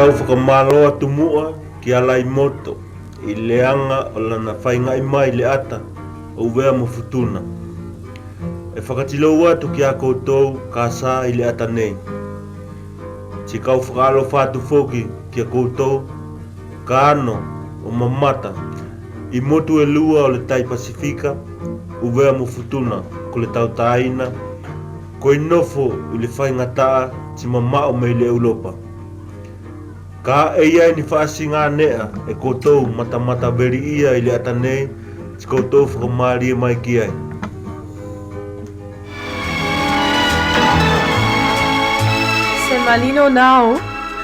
tau whakamaloa tumua ki alai moto I leanga o lana whainga I mai le ata o wea mo futuna. E whakatilo atu ki a koutou ka sa I le ata nei. Si kau whakalo whatu whoki ki a koutou ka ano o mamata I motu e lua o le tai Pasifika o wea mo futuna ko le tau taina ko I nofo I le whainga taa si mamao me le Europa. Ka eia ni whaasinga nea e koutou mata veri ia I le ata nei si koutou whakamari mai ki ai. C'est Malino Nao,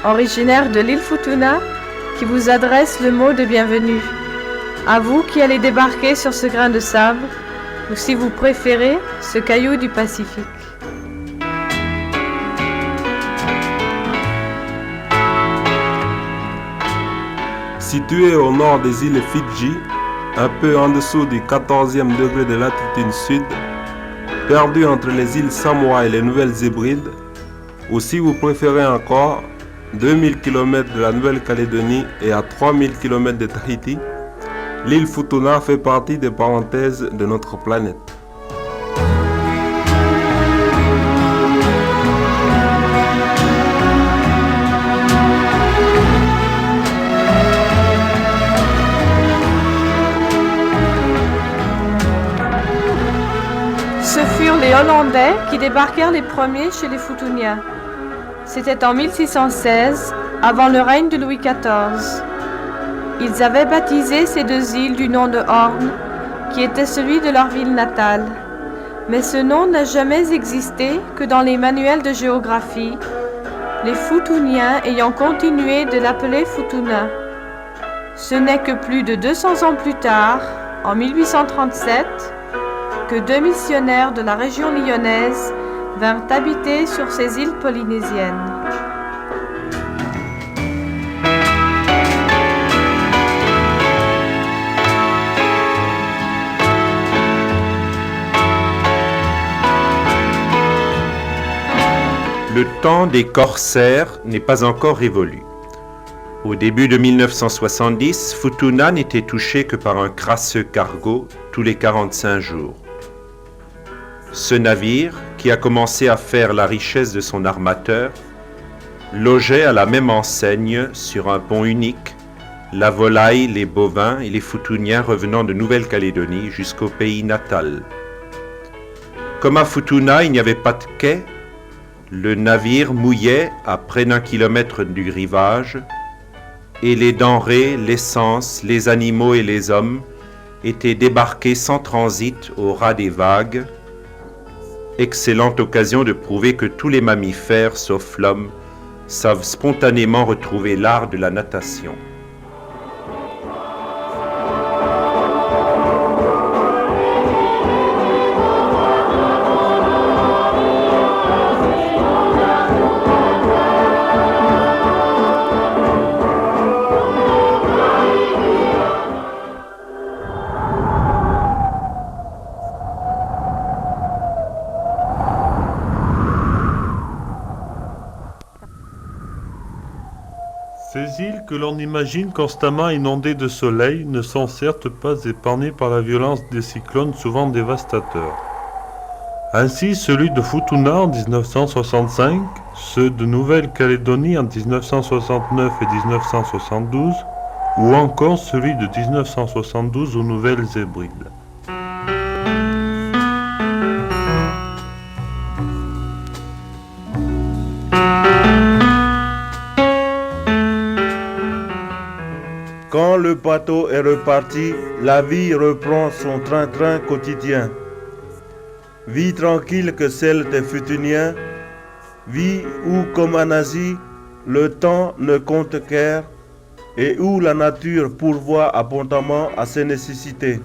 originaire de l'île Futuna, qui vous adresse le mot de bienvenue. À vous qui allez débarquer sur ce grain de sable, ou si vous préférez, ce caillou du Pacifique. Situé au nord des îles Fidji, un peu en dessous du 14e degré de latitude sud, perdu entre les îles Samoa et les Nouvelles Hébrides, ou si vous préférez encore, 2000 km de la Nouvelle-Calédonie et à 3000 km de Tahiti, l'île Futuna fait partie des parenthèses de notre planète. Ce furent les Hollandais qui débarquèrent les premiers chez les Futuniens. C'était en 1616, avant le règne de Louis XIV. Ils avaient baptisé ces deux îles du nom de Horn, qui était celui de leur ville natale. Mais ce nom n'a jamais existé que dans les manuels de géographie, les Futuniens ayant continué de l'appeler Futuna. Ce n'est que plus de 200 ans plus tard, en 1837, que deux missionnaires de la région lyonnaise vinrent habiter sur ces îles polynésiennes. Le temps des corsaires n'est pas encore révolu. Au début de 1970, Futuna n'était touché que par un crasseux cargo tous les 45 jours. Ce navire, qui a commencé à faire la richesse de son armateur, logeait à la même enseigne, sur un pont unique, la volaille, les bovins et les Futuniens revenant de Nouvelle-Calédonie jusqu'au pays natal. Comme à Futuna, il n'y avait pas de quai, le navire mouillait à près d'1 kilomètre du rivage et les denrées, l'essence, les animaux et les hommes étaient débarqués sans transit au ras des vagues. Excellente occasion de prouver que tous les mammifères, sauf l'homme, savent spontanément retrouver l'art de la natation. Ces îles que l'on imagine constamment inondées de soleil ne sont certes pas épargnées par la violence des cyclones souvent dévastateurs. Ainsi, celui de Futuna en 1965, ceux de Nouvelle-Calédonie en 1969 et 1972, ou encore celui de 1972 aux Nouvelles Hébrides. Quand le bateau est reparti, la vie reprend son train-train quotidien. Vie tranquille que celle des Futuniens, vie où, comme en Asie, le temps ne compte guère et où la nature pourvoit abondamment à ses nécessités.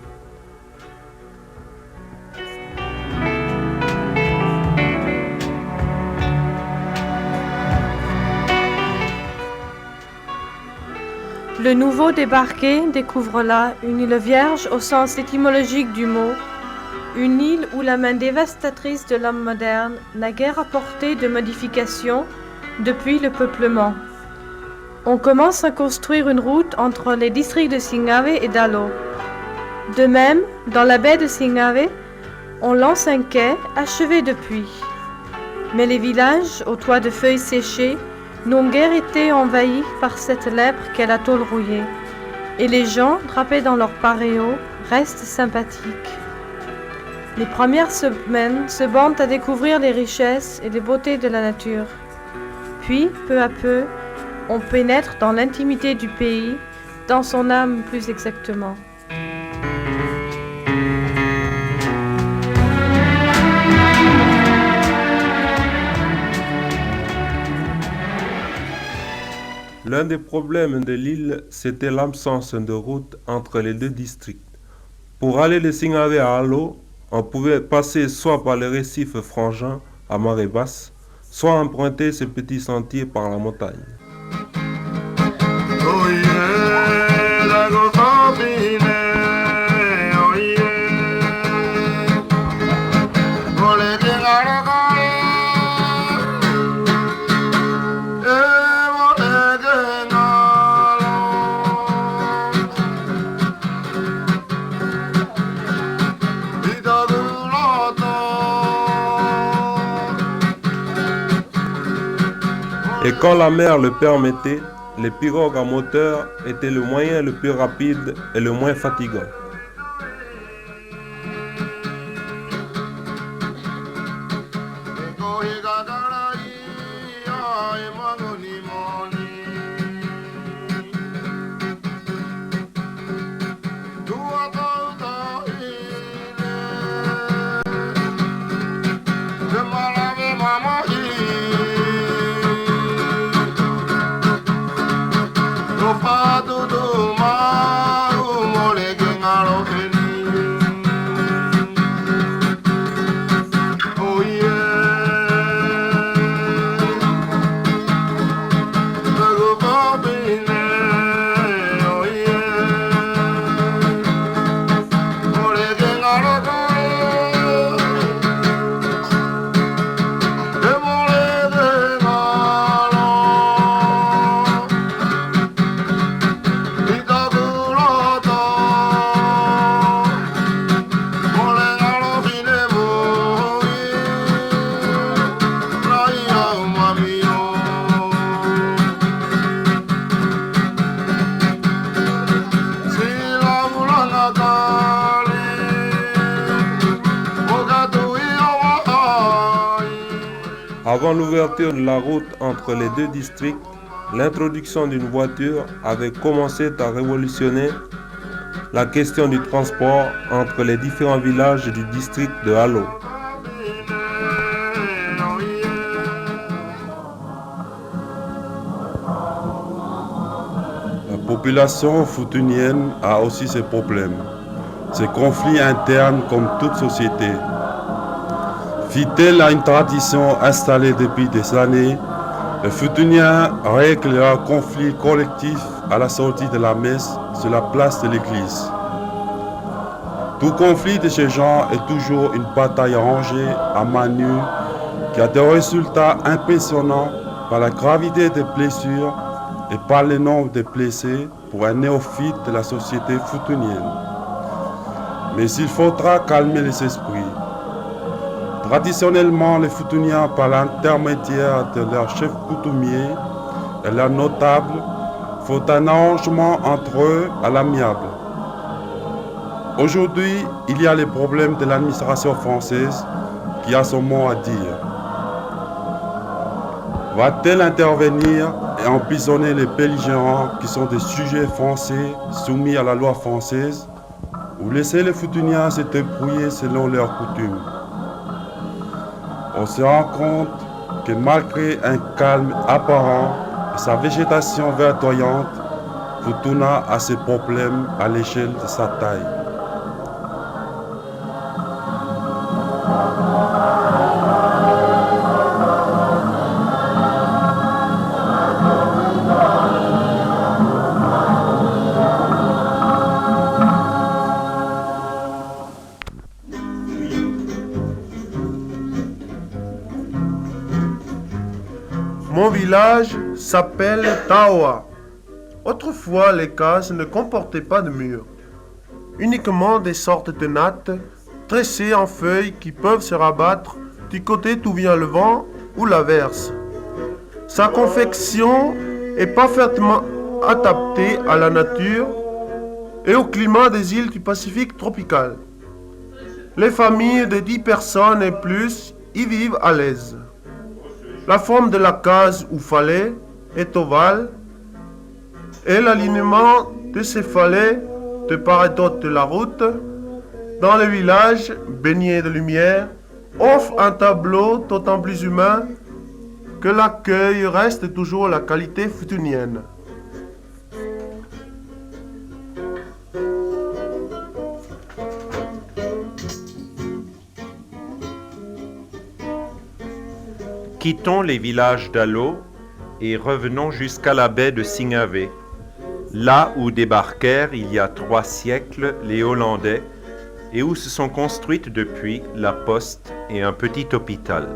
Le nouveau débarqué découvre là une île vierge au sens étymologique du mot, une île où la main dévastatrice de l'homme moderne n'a guère apporté de modifications depuis le peuplement. on commence à construire une route entre les districts de Singave et d'Alo. De même, dans la baie de Singave, on lance un quai achevé depuis. Mais les villages aux toits de feuilles séchées n'ont guère été envahis par cette lèpre qu'est la tôle rouillée. Et les gens, drapés dans leurs paréos, restent sympathiques. Les premières semaines se bornent à découvrir les richesses et les beautés de la nature. Puis, peu à peu, on pénètre dans l'intimité du pays, dans son âme plus exactement. L'un des problèmes de l'île, c'était l'absence de route entre les deux districts. Pour aller de Singave à Alo, on pouvait passer soit par les récifs frangins à marée basse, soit emprunter ces petits sentiers par la montagne. Et quand la mer le permettait, les pirogues à moteur étaient le moyen le plus rapide et le moins fatigant. Avant l'ouverture de la route entre les deux districts, l'introduction d'une voiture avait commencé à révolutionner la question du transport entre les différents villages du district de Alo. La population futunienne a aussi ses problèmes, ses conflits internes comme toute société. Fidèle à une tradition installée depuis des années, les Futuniens règlent leurs conflits collectifs à la sortie de la messe sur la place de l'église. Tout conflit de ce genre est toujours une bataille rangée à main nue qui a des résultats impressionnants par la gravité des blessures et par le nombre de blessés pour un néophyte de la société futunienne. Mais il faudra calmer les esprits. Traditionnellement, les Futuniens, par l'intermédiaire de leurs chefs coutumiers et leurs notables, font un arrangement entre eux à l'amiable. Aujourd'hui, il y a les problèmes de l'administration française qui a son mot à dire. Va-t-elle intervenir et emprisonner les belligérants qui sont des sujets français soumis à la loi française, ou laisser les Futuniens se débrouiller selon leurs coutumes? On se rend compte que malgré un calme apparent et sa végétation verdoyante, Futuna a ses problèmes à l'échelle de sa taille. Mon village s'appelle Tawa. Autrefois, les cases ne comportaient pas de murs, uniquement des sortes de nattes tressées en feuilles qui peuvent se rabattre du côté d'où vient le vent ou l'averse. Sa confection est parfaitement adaptée à la nature et au climat des îles du Pacifique tropical. Les familles de 10 personnes et plus y vivent à l'aise. La forme de la case ou falais est ovale et l'alignement de ces falais de part et d'autre de la route dans le village baigné de lumière offre un tableau d'autant plus humain que l'accueil reste toujours la qualité futunienne. Quittons les villages d'Alo et revenons jusqu'à la baie de Singave, là où débarquèrent il y a 3 siècles les Hollandais et où se sont construites depuis la poste et un petit hôpital.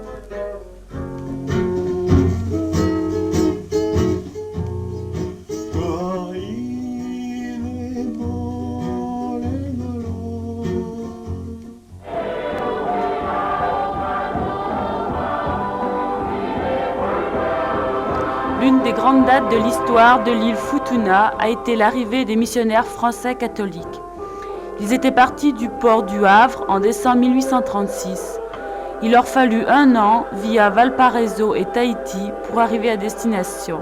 L'une des grandes dates de l'histoire de l'île Futuna a été l'arrivée des missionnaires français catholiques. Ils étaient partis du port du Havre en décembre 1836. Il leur fallut 1 an via Valparaiso et Tahiti pour arriver à destination.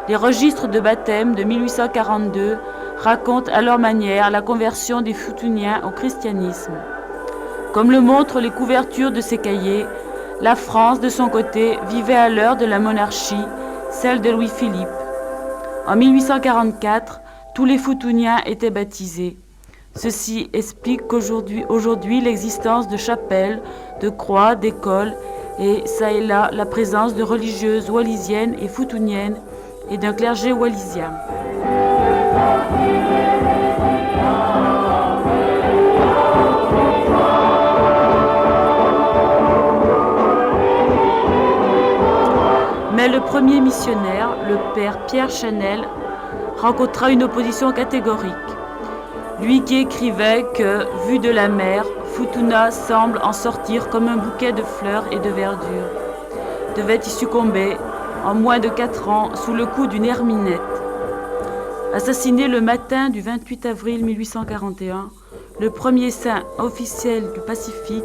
Les registres de baptême de 1842 racontent à leur manière la conversion des Futuniens au christianisme. Comme le montrent les couvertures de ces cahiers, la France, de son côté, vivait à l'heure de la monarchie, celle de Louis-Philippe. En 1844, tous les Futuniens étaient baptisés. Ceci explique qu'aujourd'hui l'existence de chapelles, de croix, d'écoles et, ça et là, la présence de religieuses wallisiennes et futuniennes et d'un clergé wallisien. Mais le premier missionnaire, le père Pierre Chanel, rencontra une opposition catégorique. Lui qui écrivait que, vu de la mer, Futuna semble en sortir comme un bouquet de fleurs et de verdure, devait y succomber en moins de 4 ans sous le coup d'une herminette. Assassiné le matin du 28 avril 1841, le premier saint officiel du Pacifique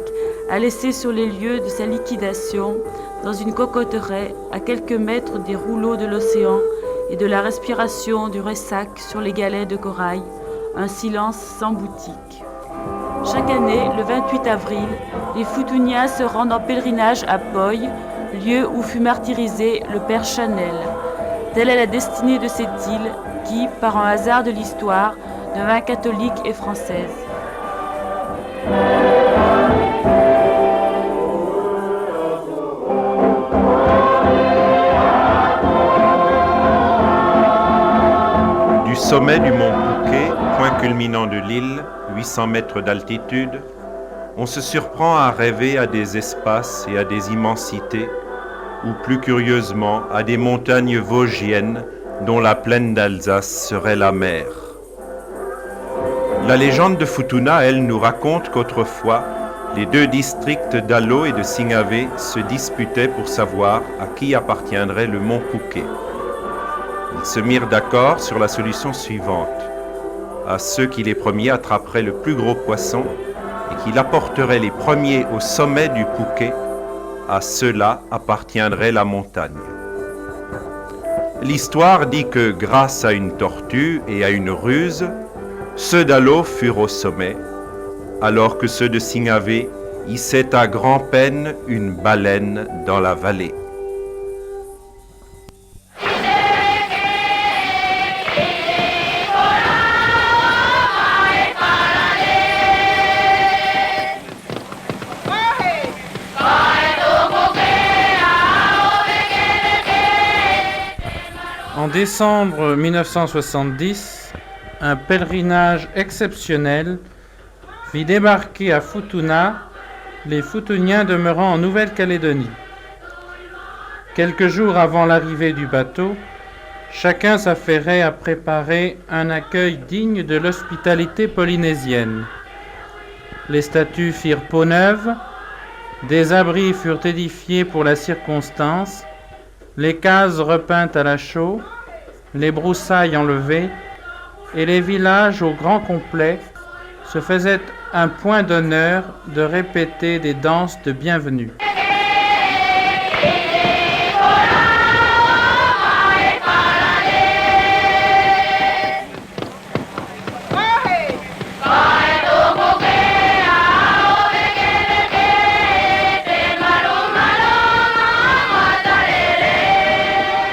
a laissé sur les lieux de sa liquidation, dans une cocotteraie à quelques mètres des rouleaux de l'océan et de la respiration du ressac sur les galets de corail, un silence sans boutique. Chaque année, le 28 avril, les Futuniens se rendent en pèlerinage à Poy, lieu où fut martyrisé le père Chanel. Telle est la destinée de cette île qui, par un hasard de l'histoire, devint catholique et française. Du sommet du mont Bouquet, point culminant de l'île, 800 mètres d'altitude, on se surprend à rêver à des espaces et à des immensités, ou plus curieusement à des montagnes vosgiennes dont la plaine d'Alsace serait la mer. La légende de Futuna, elle, nous raconte qu'autrefois, les 2 districts d'Alo et de Singave se disputaient pour savoir à qui appartiendrait le mont Bouquet. Ils se mirent d'accord sur la solution suivante. À ceux qui les premiers attraperaient le plus gros poisson et qui l'apporteraient les premiers au sommet du Bouquet, à ceux-là appartiendrait la montagne. L'histoire dit que grâce à une tortue et à une ruse, ceux d'Alo furent au sommet, alors que ceux de Singave hissaient à grand-peine une baleine dans la vallée. En décembre 1970, un pèlerinage exceptionnel fit débarquer à Futuna les Futuniens demeurant en Nouvelle-Calédonie. Quelques jours avant l'arrivée du bateau, Chacun s'affairait à préparer un accueil digne de l'hospitalité polynésienne. Les statues firent peau neuve, des abris furent édifiés pour la circonstance, les cases repeintes à la chaux, les broussailles enlevées, et les villages au grand complet se faisaient un point d'honneur de répéter des danses de bienvenue.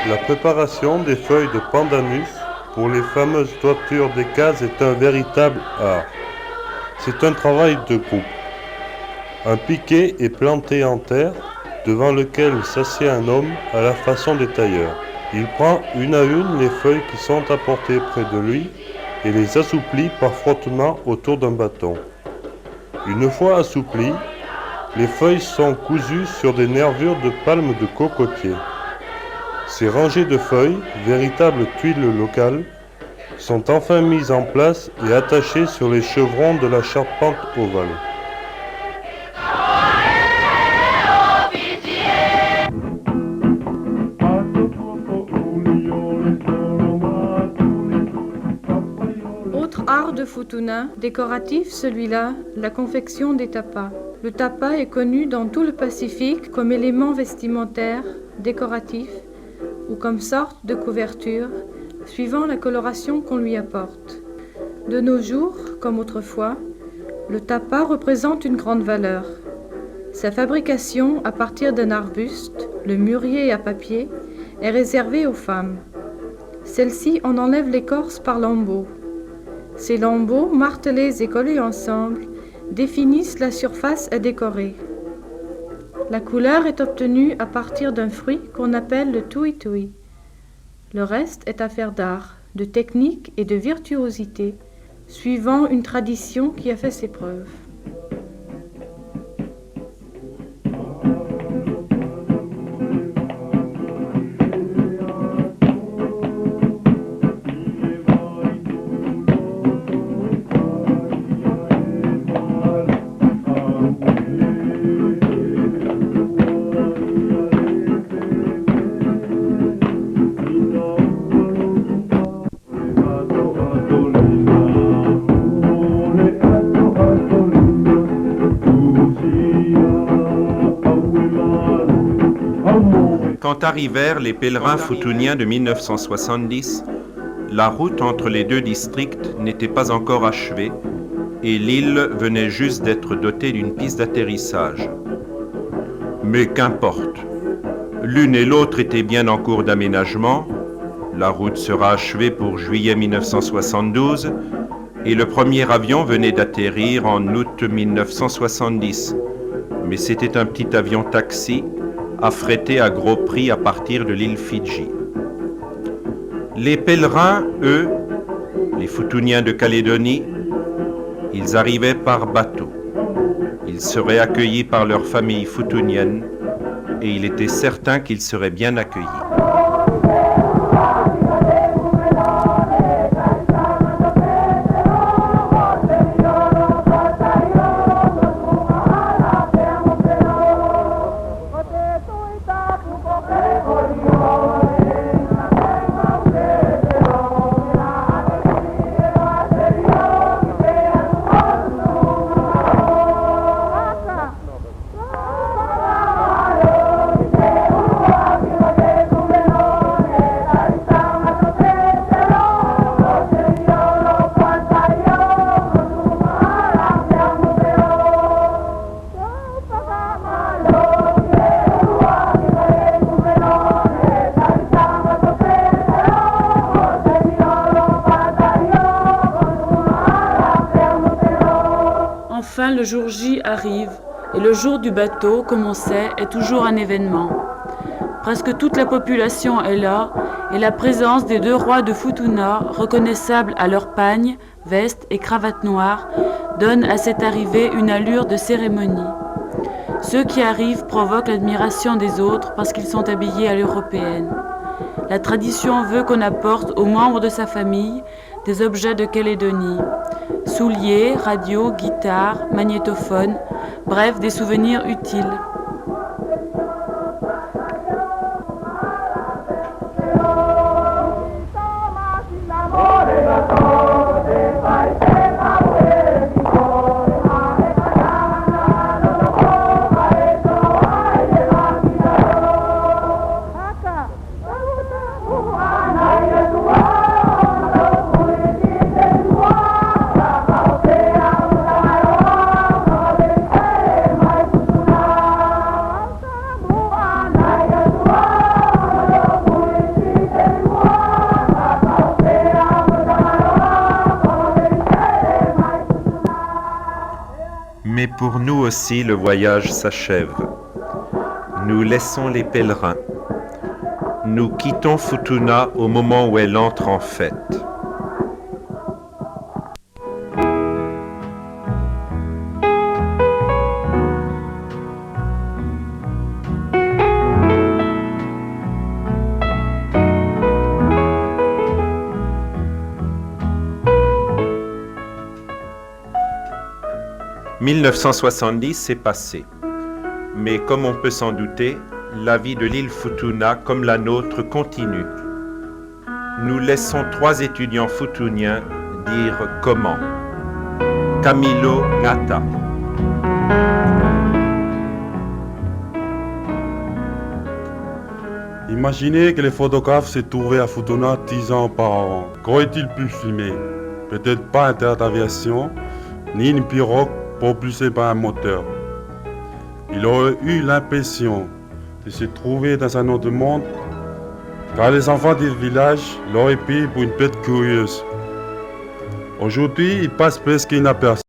La préparation des feuilles de pandanus pour les fameuses toitures des cases est un véritable art. C'est un travail de groupe. Un piquet est planté en terre, devant lequel s'assied un homme à la façon des tailleurs. Il prend une à une les feuilles qui sont apportées près de lui et les assouplit par frottement autour d'un bâton. Une fois assouplies, les feuilles sont cousues sur des nervures de palmes de cocotier. Ces rangées de feuilles, véritables tuiles locales, sont enfin mises en place et attachées sur les chevrons de la charpente ovale. Autre art de Futuna, décoratif celui-là, la confection des tapas. Le tapa est connu dans tout le Pacifique comme élément vestimentaire, décoratif, ou comme sorte de couverture, suivant la coloration qu'on lui apporte. De nos jours, comme autrefois, le tapa représente une grande valeur. Sa fabrication à partir d'un arbuste, le mûrier à papier, est réservée aux femmes. Celles-ci en enlèvent l'écorce par lambeaux. Ces lambeaux, martelés et collés ensemble, définissent la surface à décorer. La couleur est obtenue à partir d'un fruit qu'on appelle le tui-tui. Le reste est affaire d'art, de technique et de virtuosité, suivant une tradition qui a fait ses preuves. Quand arrivèrent les pèlerins futuniens de 1970, la route entre les deux districts n'était pas encore achevée et l'île venait juste d'être dotée d'une piste d'atterrissage. Mais qu'importe, l'une et l'autre étaient bien en cours d'aménagement, la route sera achevée pour juillet 1972 et le premier avion venait d'atterrir en août 1970, mais c'était un petit avion taxi affrété à gros prix à partir de l'île Fidji. Les pèlerins, eux, les futuniens de Calédonie, ils arrivaient par bateau. Ils seraient accueillis par leur famille futunienne et il était certain qu'ils seraient bien accueillis. Enfin, le jour J arrive, et le jour du bateau, comme on sait, est toujours un événement. Presque toute la population est là, et la présence des deux rois de Futuna, reconnaissables à leurs pagnes, vestes et cravates noires, donne à cette arrivée une allure de cérémonie. Ceux qui arrivent provoquent l'admiration des autres parce qu'ils sont habillés à l'européenne. La tradition veut qu'on apporte aux membres de sa famille des objets de Calédonie. Souliers, radio, guitare, magnétophone, bref, des souvenirs utiles. Mais pour nous aussi, le voyage s'achève. Nous laissons les pèlerins. Nous quittons Futuna au moment où elle entre en fête. « 1970 s'est passé, mais comme on peut s'en douter, la vie de l'île Futuna, comme la nôtre, continue. Nous laissons 3 étudiants futuniens dire comment. Camilo Ngata. Imaginez que les photographes se trouvaient à Futuna 10 ans auparavant. Qu'aurait-il pu filmer? Peut-être pas un théâtre d'aviation, ni une pirogue propulsée par un moteur. Il aurait eu l'impression de se trouver dans un autre monde, car les enfants du village l'auraient pris pour une bête curieuse. Aujourd'hui, il passe presque inaperçu.